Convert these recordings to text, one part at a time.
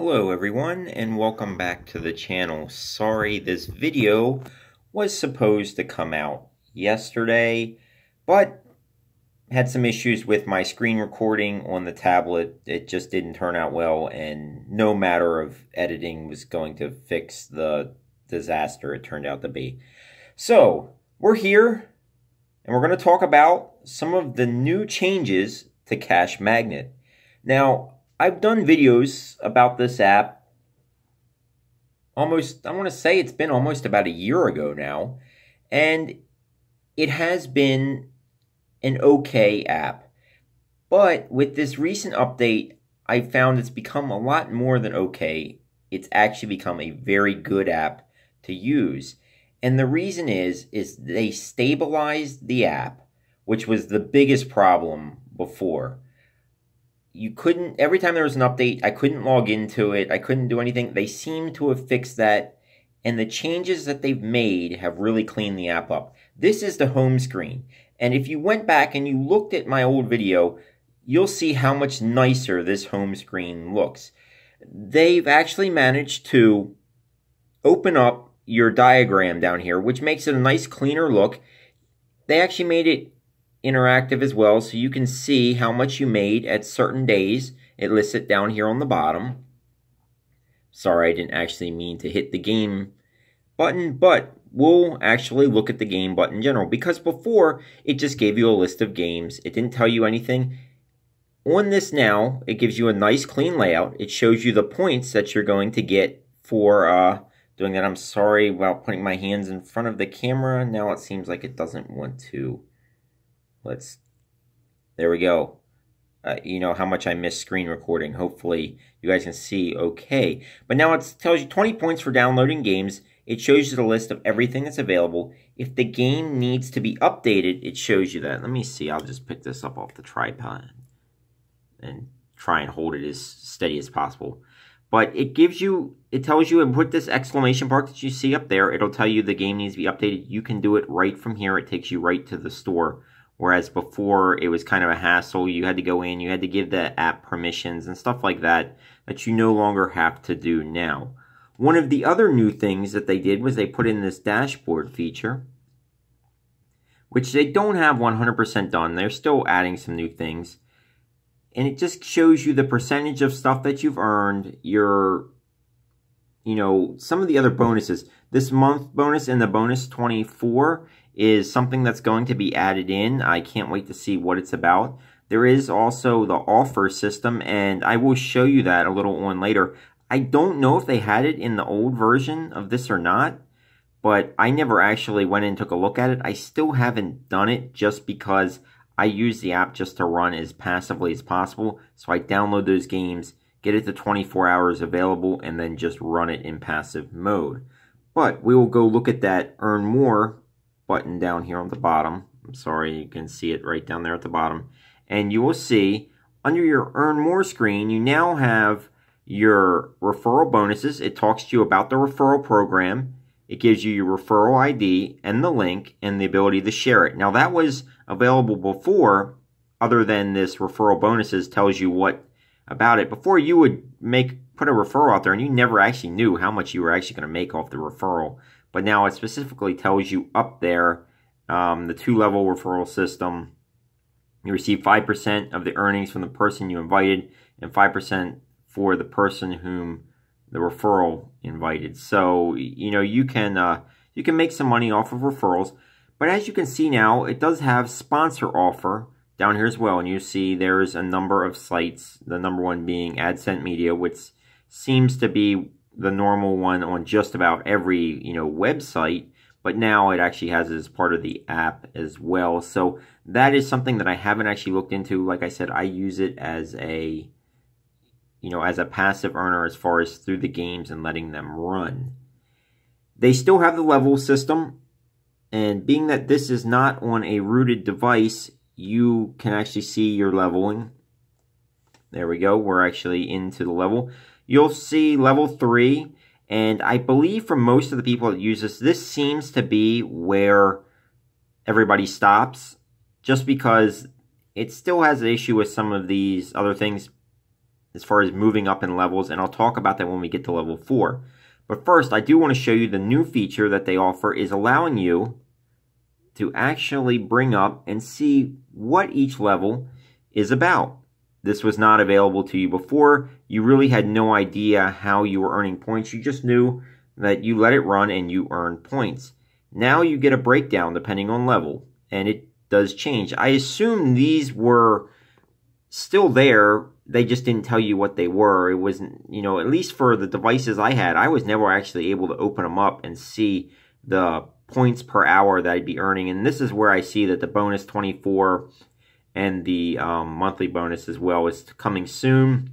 Hello everyone and welcome back to the channel. Sorry this video was supposed to come out yesterday, but had some issues with my screen recording on the tablet. It just didn't turn out well, and no matter of editing was going to fix the disaster it turned out to be. So we're here and we're going to talk about some of the new changes to Cash Magnet. Now, I've done videos about this app I want to say it's been almost about a year ago now, and it has been an okay app. But with this recent update, I found it's become a lot more than okay. It's actually become a very good app to use. And the reason is they stabilized the app, which was the biggest problem before. You couldn't, every time there was an update, I couldn't log into it. I couldn't do anything. They seem to have fixed that, and the changes that they've made have really cleaned the app up. This is the home screen, and if you went back and you looked at my old video, you'll see how much nicer this home screen looks. They've actually managed to open up your diagram down here, which makes it a nice, cleaner look. They actually made it interactive as well, so you can see how much you made at certain days. It lists it down here on the bottom. Sorry, I didn't actually mean to hit the game button, but we'll actually look at the game button in general, because before it just gave you a list of games. It didn't tell you anything. On this now, it gives you a nice clean layout. It shows you the points that you're going to get for doing that. I'm sorry about putting my hands in front of the camera. Now it seems like it doesn't want to. There we go. You know how much I miss screen recording. Hopefully you guys can see okay. But now it tells you 20 points for downloading games. It shows you the list of everything that's available. If the game needs to be updated, it shows you that. Let me see. I'll just pick this up off the tripod and try and hold it as steady as possible. But it tells you, and put this exclamation mark that you see up there, it'll tell you the game needs to be updated. You can do it right from here. It takes you right to the store. Whereas before, it was kind of a hassle. You had to go in, you had to give the app permissions and stuff like that you no longer have to do now. One of the other new things that they did was they put in this dashboard feature, which they don't have 100% done. They're still adding some new things. And it just shows you the percentage of stuff that you've earned, some of the other bonuses. This month bonus and the bonus 24 is something that's going to be added in. I can't wait to see what it's about. There is also the offer system, and I will show you that a little on later. I don't know if they had it in the old version of this or not, but I never actually went in and took a look at it. I still haven't done it just because I use the app just to run as passively as possible. So I download those games, get it to 24 hours available, and then just run it in passive mode. But we will go look at that Earn More button down here on the bottom. I'm sorry, you can see it right down there at the bottom. And you will see under your Earn More screen, you now have your referral bonuses. It talks to you about the referral program. It gives you your referral ID and the link and the ability to share it. Now that was available before, other than this referral bonuses tells you what about it. Before, you would put a referral out there and you never actually knew how much you were actually going to make off the referral. But now it specifically tells you up there, the 2-level referral system. You receive 5% of the earnings from the person you invited and 5% for the person whom the referral invited. So, you can make some money off of referrals. But as you can see now, it does have sponsor offer down here as well. And you see there's a number of sites, the number one being AdSense Media, which seems to be the normal one on just about every, website, but now it actually has it as part of the app as well. So that is something that I haven't actually looked into. Like I said, I use it as a, as a passive earner as far as through the games and letting them run. They still have the level system, and being that this is not on a rooted device, you can actually see your leveling. There we go. We're actually into the level. You'll see level 3, and I believe for most of the people that use this seems to be where everybody stops, just because it still has an issue with some of these other things. as far as moving up in levels, and I'll talk about that when we get to level 4. But first, I do want to show you the new feature that they offer is allowing you to actually bring up and see what each level is about. This was not available to you before. You really had no idea how you were earning points. You just knew that you let it run and you earn points. Now you get a breakdown depending on level, and it does change. I assume these were still there. They just didn't tell you what they were. It wasn't, you know, at least for the devices I had, I was never actually able to open them up and see the points per hour that I'd be earning. And this is where I see that the bonus 24 and the monthly bonus as well is coming soon.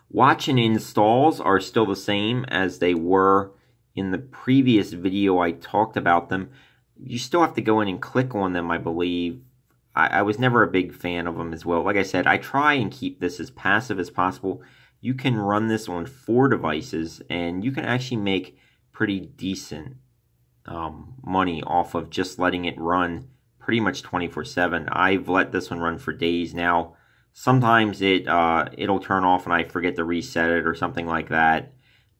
Watch and installs are still the same as they were in the previous video. I talked about them. You still have to go in and click on them, I believe. I was never a big fan of them as well. Like I said, I try and keep this as passive as possible. You can run this on 4 devices, and you can actually make pretty decent money off of just letting it run pretty much 24/7. I've let this one run for days now. Sometimes it'll turn off and I forget to reset it or something like that.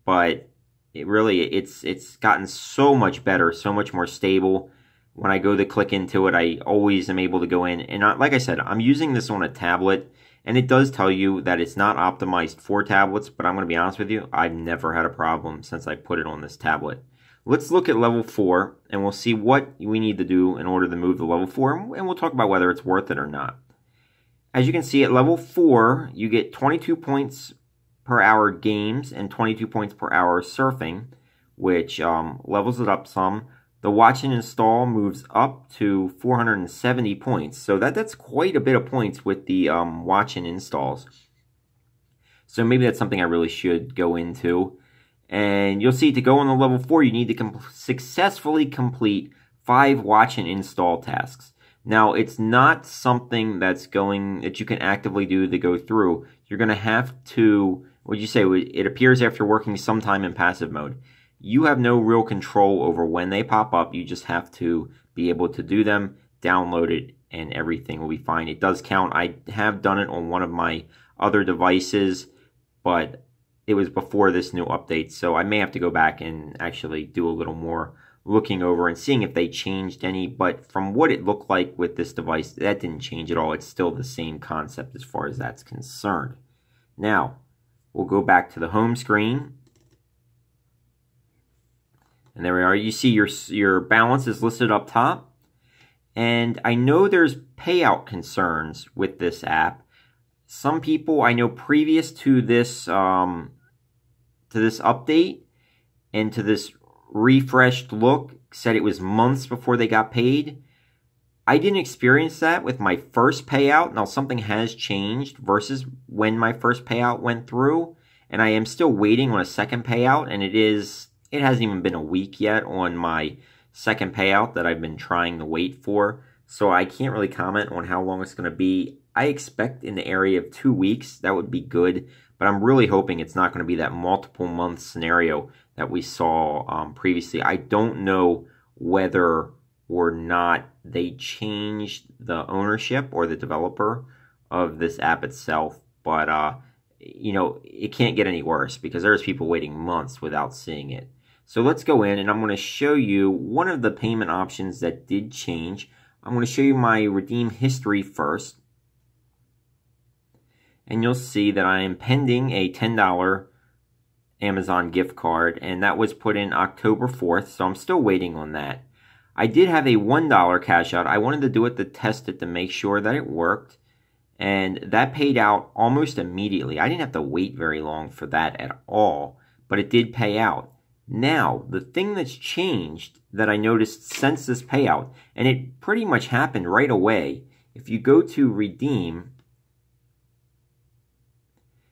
But it's gotten so much better, so much more stable. When I go to click into it, I always am able to go in. And like I said, I'm using this on a tablet, and it does tell you that it's not optimized for tablets, but I'm going to be honest with you, I've never had a problem since I put it on this tablet. Let's look at level 4, and we'll see what we need to do in order to move to level 4, and we'll talk about whether it's worth it or not. As you can see, at level 4, you get 22 points per hour games and 22 points per hour surfing, which levels it up some. The watch and install moves up to 470 points. So that's quite a bit of points with the watch and installs. So maybe that's something I really should go into. And you'll see to go on the level 4, you need to successfully complete 5 watch and install tasks. Now, it's not something that you can actively do to go through. You're going to have to, what'd you say? It appears after working some time in passive mode. You have no real control over when they pop up. You just have to be able to do them, download it, and everything will be fine. It does count. I have done it on one of my other devices, but it was before this new update, so I may have to go back and actually do a little more looking over and seeing if they changed any. But from what it looked like with this device, that didn't change at all. It's still the same concept as far as that's concerned. Now, we'll go back to the home screen. And there we are. You see your balance is listed up top. And I know there's payout concerns with this app. Some people I know previous to this update and to this refreshed look said it was months before they got paid. I didn't experience that with my first payout. Now something has changed versus when my first payout went through, and I am still waiting on a second payout, and it hasn't even been a week yet on my second payout that I've been trying to wait for. So I can't really comment on how long it's going to be. I expect in the area of 2 weeks. That would be good. But I'm really hoping it's not going to be that multiple month scenario that we saw previously. I don't know whether or not they changed the ownership or the developer of this app itself. But, you know, it can't get any worse because there's people waiting months without seeing it. So let's go in and I'm going to show you one of the payment options that did change. I'm going to show you my redeem history first. And you'll see that I am pending a $10 Amazon gift card, and that was put in October 4th, so I'm still waiting on that. I did have a $1 cash out. I wanted to do it to test it to make sure that it worked, and that paid out almost immediately. I didn't have to wait very long for that at all, but it did pay out. Now, the thing that's changed that I noticed since this payout, and it pretty much happened right away, if you go to redeem,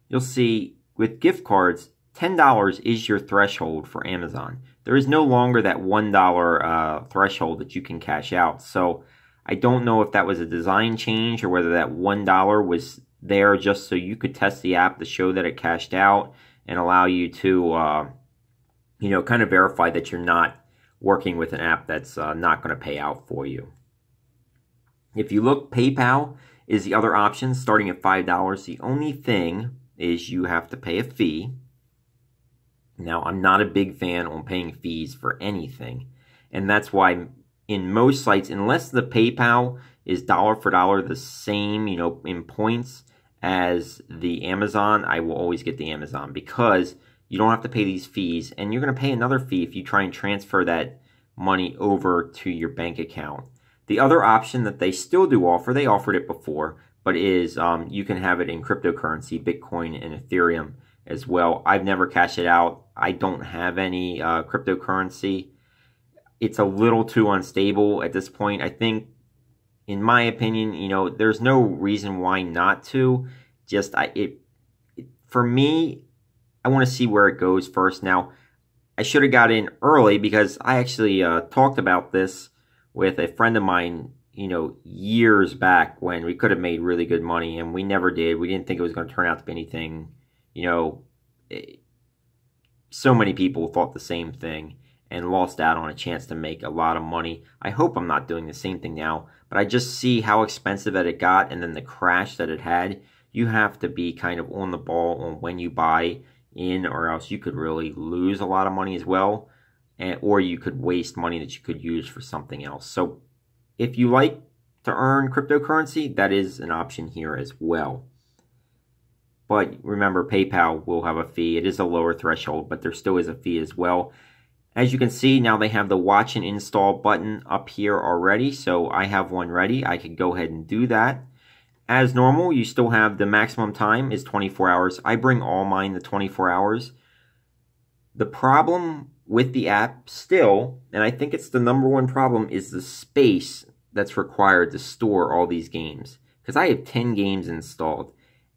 you'll see with gift cards, $10 is your threshold for Amazon. There is no longer that $1 threshold that you can cash out. So I don't know if that was a design change or whether that $1 was there just so you could test the app to show that it cashed out and allow you to, you know, kind of verify that you're not working with an app that's not going to pay out for you. If you look, PayPal is the other option starting at $5. The only thing is you have to pay a fee. Now, I'm not a big fan on paying fees for anything, and that's why in most sites, unless the PayPal is dollar for dollar the same, in points as the Amazon, I will always get the Amazon because you don't have to pay these fees, and you're going to pay another fee if you try and transfer that money over to your bank account. The other option that they still do offer, they offered it before, but is you can have it in cryptocurrency, Bitcoin and Ethereum as well. I've never cashed it out. I don't have any cryptocurrency. It's a little too unstable at this point. I think, in my opinion, there's no reason why not to. For me, I want to see where it goes first. Now, I should have got in early because I actually talked about this with a friend of mine, years back when we could have made really good money, and we never did. We didn't think it was going to turn out to be anything. So many people thought the same thing and lost out on a chance to make a lot of money. I hope I'm not doing the same thing now, but I just see how expensive that it got and then the crash that it had. You have to be kind of on the ball on when you buy in, or else you could really lose a lot of money as well, or you could waste money that you could use for something else. So if you like to earn cryptocurrency, that is an option here as well. But remember, PayPal will have a fee. It is a lower threshold, but there still is a fee as well. As you can see, now they have the watch and install button up here already, so I have one ready. I could go ahead and do that. As normal, you still have the maximum time is 24 hours. I bring all mine to 24 hours. The problem with the app still, and I think it's the #1 problem, is the space that's required to store all these games. Because I have 10 games installed.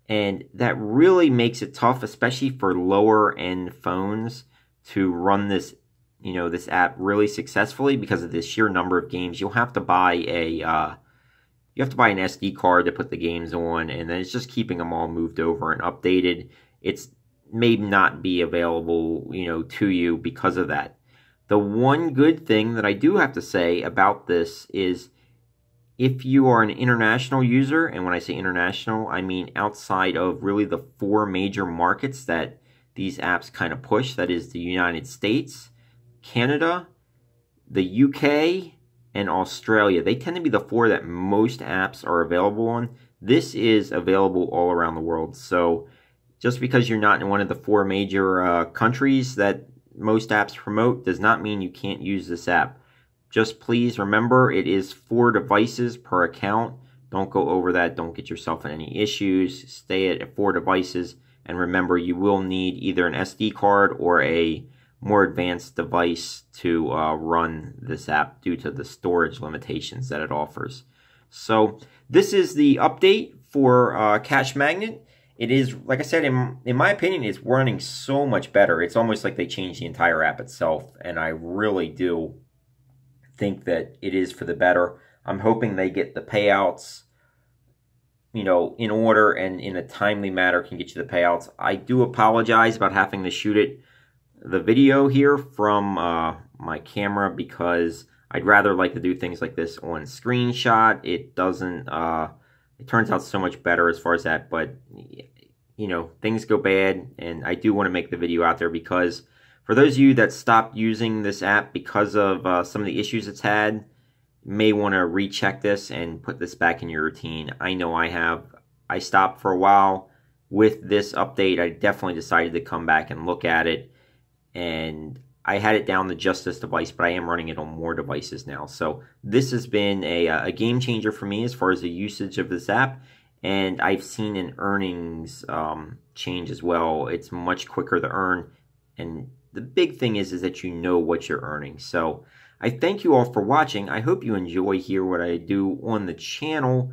And that really makes it tough, especially for lower end phones, to run this, this app really successfully because of the sheer number of games. You'll have to buy an SD card to put the games on, and then it's just keeping them all moved over and updated. It's may not be available, to you because of that. The one good thing that I do have to say about this is, if you are an international user, and when I say international, I mean outside of really the 4 major markets that these apps kind of push, that is the United States, Canada, the UK, and Australia. They tend to be the 4 that most apps are available on. This is available all around the world. So just because you're not in one of the 4 major countries that most apps promote does not mean you can't use this app. Just please remember, it is 4 devices per account. Don't go over that. Don't get yourself in any issues. Stay at 4 devices. And remember, you will need either an SD card or a more advanced device to run this app due to the storage limitations that it offers. So this is the update for Cash Magnet. It is, like I said, in my opinion, it's running so much better. It's almost like they changed the entire app itself, and I really do think that it is for the better. I'm hoping they get the payouts, in order and in a timely manner can get you the payouts. I do apologize about having to shoot the video here from my camera because I'd rather like to do things like this on screenshot. It doesn't, it turns out so much better as far as that, but, things go bad, and I do want to make the video out there because for those of you that stopped using this app because of some of the issues it's had, you may want to recheck this and put this back in your routine. I know I have. I stopped for a while. With this update, I definitely decided to come back and look at it, and I had it down to just this device, but I am running it on more devices now. So this has been a game changer for me as far as the usage of this app, and I've seen an earnings change as well. It's much quicker to earn, and the big thing is that you know what you're earning. So I thank you all for watching. I hope you enjoy here what I do on the channel.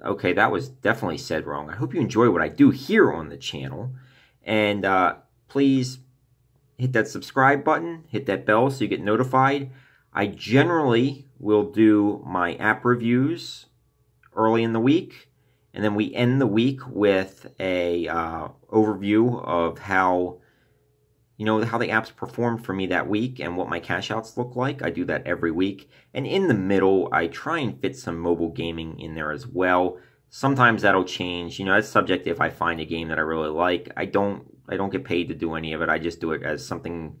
Okay, that was definitely said wrong. I hope you enjoy what I do here on the channel. And please hit that subscribe button, hit that bell so you get notified. I generally will do my app reviews early in the week, and then we end the week with a overview of how how the apps performed for me that week and what my cash outs look like. I do that every week. And in the middle, I try and fit some mobile gaming in there as well. Sometimes that'll change. That's subject if I find a game that I really like. I don't get paid to do any of it. I just do it as something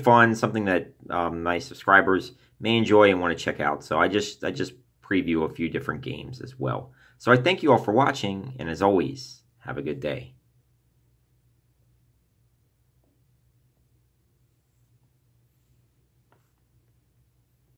fun, something that my subscribers may enjoy and want to check out. So I just preview a few different games as well. So I thank you all for watching, and as always, have a good day.